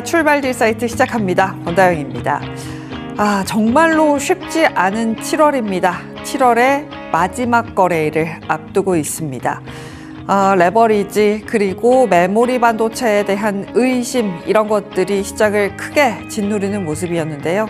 출발딜 사이트 시작합니다. 권다영입니다. 정말로 쉽지 않은 7월입니다. 7월의 마지막 거래일을 앞두고 있습니다. 레버리지 그리고 메모리 반도체에 대한 의심 이런 것들이 시장을 크게 짓누르는 모습이었는데요.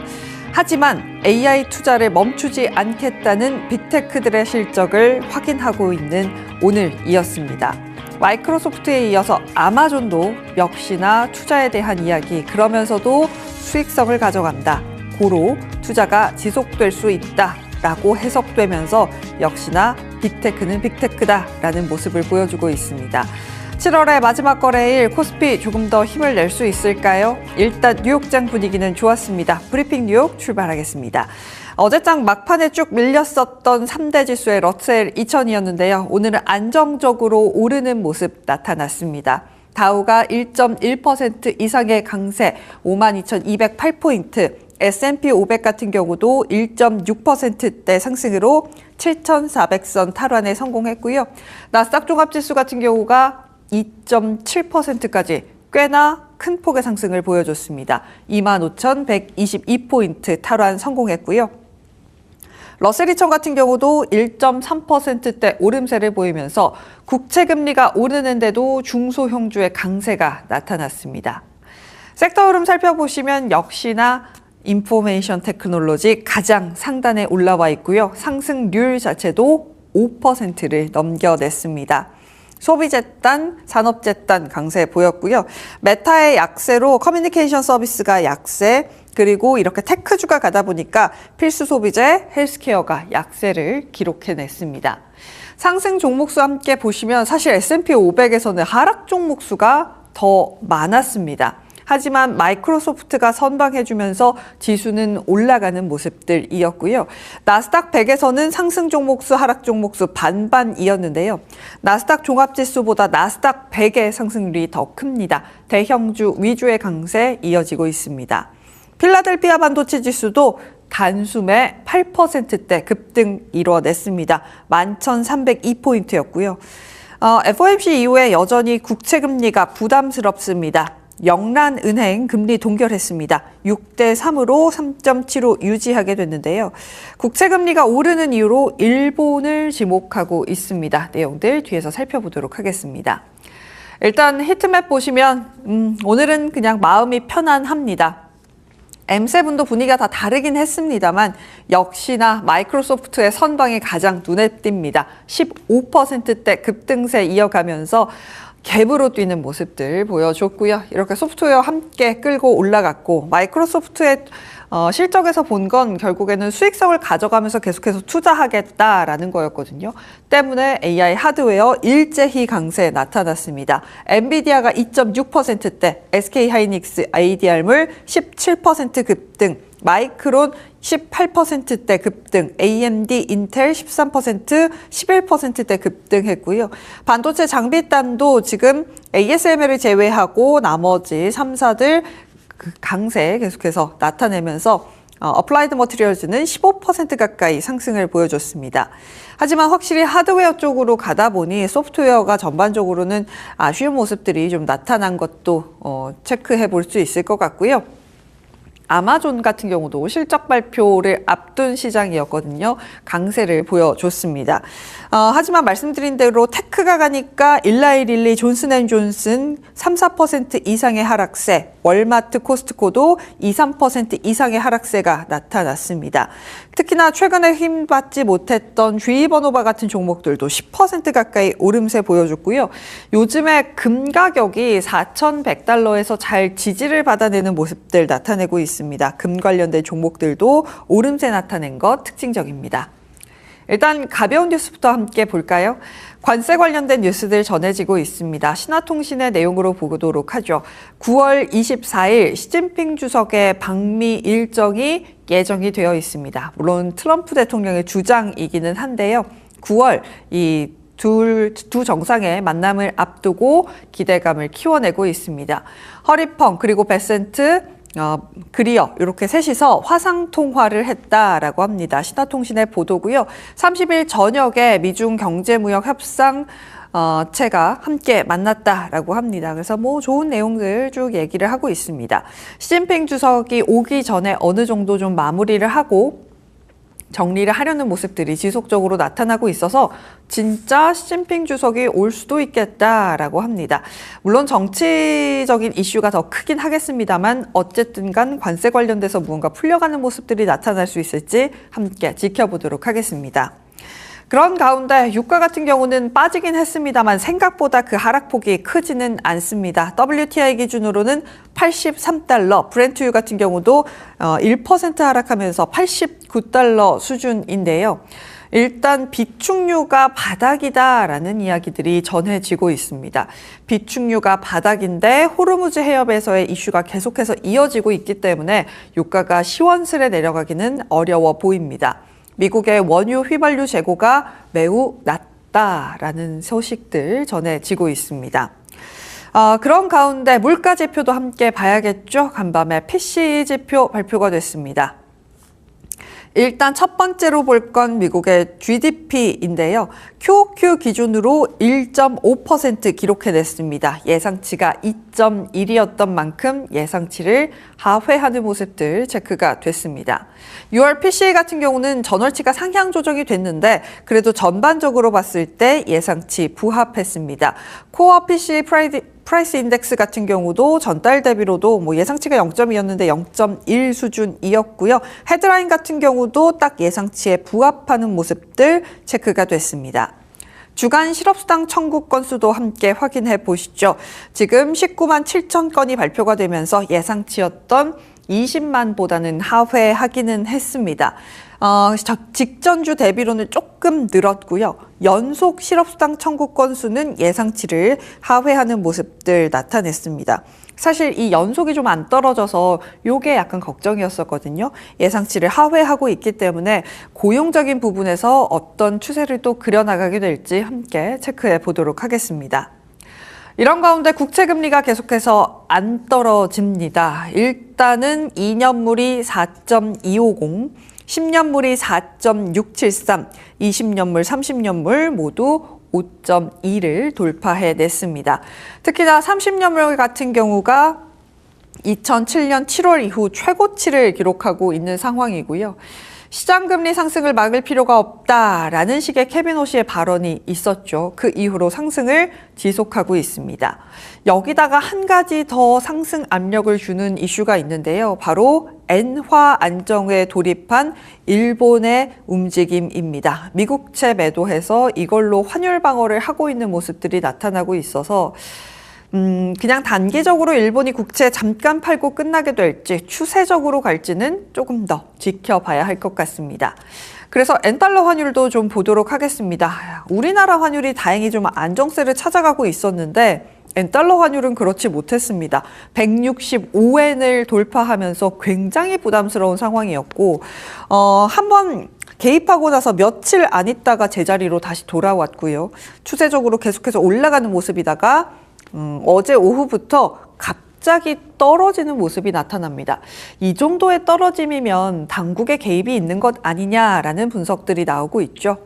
하지만 AI 투자를 멈추지 않겠다는 빅테크들의 실적을 확인하고 있는 오늘이었습니다. 마이크로소프트에 이어서 아마존도 역시나 투자에 대한 이야기, 그러면서도 수익성을 가져간다. 고로 투자가 지속될 수 있다라고 해석되면서 역시나 빅테크는 빅테크다라는 모습을 보여주고 있습니다. 7월의 마지막 거래일 코스피 조금 더 힘을 낼 수 있을까요? 일단 뉴욕장 분위기는 좋았습니다. 브리핑 뉴욕 출발하겠습니다. 어제장 막판에 쭉 밀렸었던 3대 지수의 러셀 2000이었는데요. 오늘은 안정적으로 오르는 모습 나타났습니다. 다우가 1.1% 이상의 강세, 52,208포인트, S&P 500 같은 경우도 1.6%대 상승으로 7,400선 탈환에 성공했고요. 나스닥 종합지수 같은 경우가 2.7%까지 꽤나 큰 폭의 상승을 보여줬습니다. 25,122포인트 탈환 성공했고요. 러셀 2000 같은 경우도 1.3%대 오름세를 보이면서 국채금리가 오르는데도 중소형주의 강세가 나타났습니다. 섹터 흐름 살펴보시면 역시나 인포메이션 테크놀로지 가장 상단에 올라와 있고요. 상승률 자체도 5%를 넘겨냈습니다. 소비재단, 산업재단 강세 보였고요. 메타의 약세로 커뮤니케이션 서비스가 약세, 그리고 이렇게 테크주가 가다 보니까 필수 소비재, 헬스케어가 약세를 기록해냈습니다. 상승 종목수 함께 보시면 사실 S&P 500에서는 하락 종목수가 더 많았습니다. 하지만 마이크로소프트가 선방해주면서 지수는 올라가는 모습들이었고요. 나스닥 100에서는 상승 종목수, 하락 종목수 반반이었는데요. 나스닥 종합지수보다 나스닥 100의 상승률이 더 큽니다. 대형주 위주의 강세 이어지고 있습니다. 필라델피아 반도체 지수도 단숨에 8%대 급등 이뤄냈습니다. 11,302포인트였고요. FOMC 이후에 여전히 국채금리가 부담스럽습니다. 영란은행 금리 동결했습니다. 6대 3으로 3.75 유지하게 됐는데요. 국채금리가 오르는 이유로 일본을 지목하고 있습니다. 내용들 뒤에서 살펴보도록 하겠습니다. 일단 히트맵 보시면 오늘은 그냥 마음이 편안합니다. M7도 분위기가 다 다르긴 했습니다만 역시나 마이크로소프트의 선방이 가장 눈에 띕니다. 15%대 급등세 이어가면서 갭으로 뛰는 모습들 보여줬고요. 이렇게 소프트웨어 함께 끌고 올라갔고 마이크로소프트의 실적에서 본 건 결국에는 수익성을 가져가면서 계속해서 투자하겠다라는 거였거든요. 때문에 AI 하드웨어 일제히 강세 나타났습니다. 엔비디아가 2.6%대, SK하이닉스, ADR물 17% 급등, 마이크론 18%대 급등, AMD, 인텔 13%, 11%대 급등했고요. 반도체 장비단도 지금 ASML을 제외하고 나머지 3사들 강세 계속해서 나타내면서 어플라이드 머티리얼즈는 15% 가까이 상승을 보여줬습니다. 하지만 확실히 하드웨어 쪽으로 가다 보니 소프트웨어가 전반적으로는 아쉬운 모습들이 좀 나타난 것도 체크해 볼 수 있을 것 같고요. 아마존 같은 경우도 실적 발표를 앞둔 시장이었거든요. 강세를 보여줬습니다. 하지만 말씀드린 대로 테크가 가니까 일라이릴리, 존슨앤존슨 3, 4% 이상의 하락세, 월마트, 코스트코도 2, 3% 이상의 하락세가 나타났습니다. 특히나 최근에 힘받지 못했던 GE버노바 같은 종목들도 10% 가까이 오름세 보여줬고요. 요즘에 금 가격이 4,100달러에서 잘 지지를 받아내는 모습들 나타내고 있습니다. 금 관련된 종목들도 오름세 나타낸 것 특징적입니다. 일단 가벼운 뉴스부터 함께 볼까요? 관세 관련된 뉴스들 전해지고 있습니다. 신화통신의 내용으로 보도록 하죠. 9월 24일 시진핑 주석의 방미 일정이 예정이 되어 있습니다. 물론 트럼프 대통령의 주장이기는 한데요. 9월 이 두 정상의 만남을 앞두고 기대감을 키워내고 있습니다. 허리펑 그리고 베센트 그리어 이렇게 셋이서 화상통화를 했다라고 합니다. 신화통신의 보도고요. 30일 저녁에 미중 경제무역 협상 채가 함께 만났다라고 합니다. 그래서 뭐 좋은 내용들 쭉 얘기를 하고 있습니다. 시진핑 주석이 오기 전에 어느 정도 좀 마무리를 하고 정리를 하려는 모습들이 지속적으로 나타나고 있어서 진짜 시진핑 주석이 올 수도 있겠다라고 합니다. 물론 정치적인 이슈가 더 크긴 하겠습니다만 어쨌든 간 관세 관련돼서 무언가 풀려가는 모습들이 나타날 수 있을지 함께 지켜보도록 하겠습니다. 그런 가운데 유가 같은 경우는 빠지긴 했습니다만 생각보다 그 하락폭이 크지는 않습니다. WTI 기준으로는 83달러, 브렌트유 같은 경우도 1% 하락하면서 89달러 수준인데요. 일단 비축유가 바닥이다라는 이야기들이 전해지고 있습니다. 비축유가 바닥인데 호르무즈 해협에서의 이슈가 계속해서 이어지고 있기 때문에 유가가 시원스레 내려가기는 어려워 보입니다. 미국의 원유 휘발유 재고가 매우 낮다라는 소식들 전해지고 있습니다. 그런 가운데 물가 지표도 함께 봐야겠죠. 간밤에 PCE 지표 발표가 됐습니다. 일단 첫 번째로 볼 건 미국의 GDP인데요. QOQ 기준으로 1.5% 기록해냈습니다. 예상치가 2.1이었던 만큼 예상치를 하회하는 모습들 체크가 됐습니다. 6월 PCE 같은 경우는 전월치가 상향 조정이 됐는데 그래도 전반적으로 봤을 때 예상치 부합했습니다. 코어 PCE 프라이스 인덱스 같은 경우도 전달 대비로도 예상치가 0.2였는데 0.1 수준이었고요. 헤드라인 같은 경우도 딱 예상치에 부합하는 모습들 체크가 됐습니다. 주간 실업수당 청구 건수도 함께 확인해 보시죠. 지금 19만 7천 건이 발표가 되면서 예상치였던 20만보다는 하회하기는 했습니다. 직전주 대비로는 조금 늘었고요. 연속 실업수당 청구 건수는 예상치를 하회하는 모습들 나타냈습니다. 사실 이 연속이 좀 안 떨어져서 이게 약간 걱정이었었거든요. 예상치를 하회하고 있기 때문에 고용적인 부분에서 어떤 추세를 또 그려나가게 될지 함께 체크해 보도록 하겠습니다. 이런 가운데 국채금리가 계속해서 안 떨어집니다. 일단은 2년물이 4.250, 10년물이 4.673, 20년물, 30년물 모두 5.2를 돌파해냈습니다. 특히나 30년물 같은 경우가 2007년 7월 이후 최고치를 기록하고 있는 상황이고요. 시장금리 상승을 막을 필요가 없다라는 식의 케빈 호시의 발언이 있었죠. 그 이후로 상승을 지속하고 있습니다. 여기다가 한 가지 더 상승 압력을 주는 이슈가 있는데요. 바로 엔화 안정에 돌입한 일본의 움직임입니다. 미국채 매도해서 이걸로 환율 방어를 하고 있는 모습들이 나타나고 있어서 그냥 단기적으로 일본이 국채 잠깐 팔고 끝나게 될지 추세적으로 갈지는 조금 더 지켜봐야 할 것 같습니다. 그래서 엔달러 환율도 좀 보도록 하겠습니다. 우리나라 환율이 다행히 좀 안정세를 찾아가고 있었는데 엔달러 환율은 그렇지 못했습니다. 165엔을 돌파하면서 굉장히 부담스러운 상황이었고 한번 개입하고 나서 며칠 안 있다가 제자리로 다시 돌아왔고요. 추세적으로 계속해서 올라가는 모습이다가 어제 오후부터 갑자기 떨어지는 모습이 나타납니다. 이 정도의 떨어짐이면 당국의 개입이 있는 것 아니냐라는 분석들이 나오고 있죠.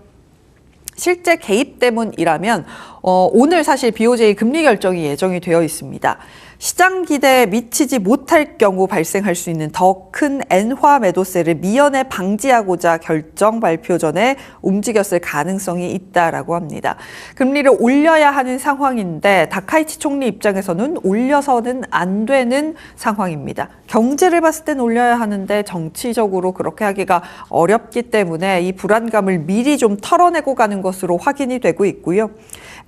실제 개입 때문이라면 오늘 사실 BOJ 금리 결정이 예정이 되어 있습니다. 시장 기대에 미치지 못할 경우 발생할 수 있는 더 큰 엔화 매도세를 미연에 방지하고자 결정 발표 전에 움직였을 가능성이 있다라고 합니다. 금리를 올려야 하는 상황인데 다카이치 총리 입장에서는 올려서는 안 되는 상황입니다. 경제를 봤을 땐 올려야 하는데 정치적으로 그렇게 하기가 어렵기 때문에 이 불안감을 미리 좀 털어내고 가는 것으로 확인이 되고 있고요.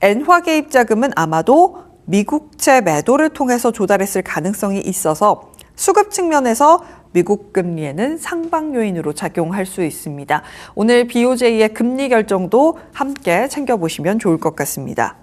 엔화 개입 자금은 아마도 미국채 매도를 통해서 조달했을 가능성이 있어서 수급 측면에서 미국 금리에는 상방 요인으로 작용할 수 있습니다. 오늘 BOJ의 금리 결정도 함께 챙겨보시면 좋을 것 같습니다.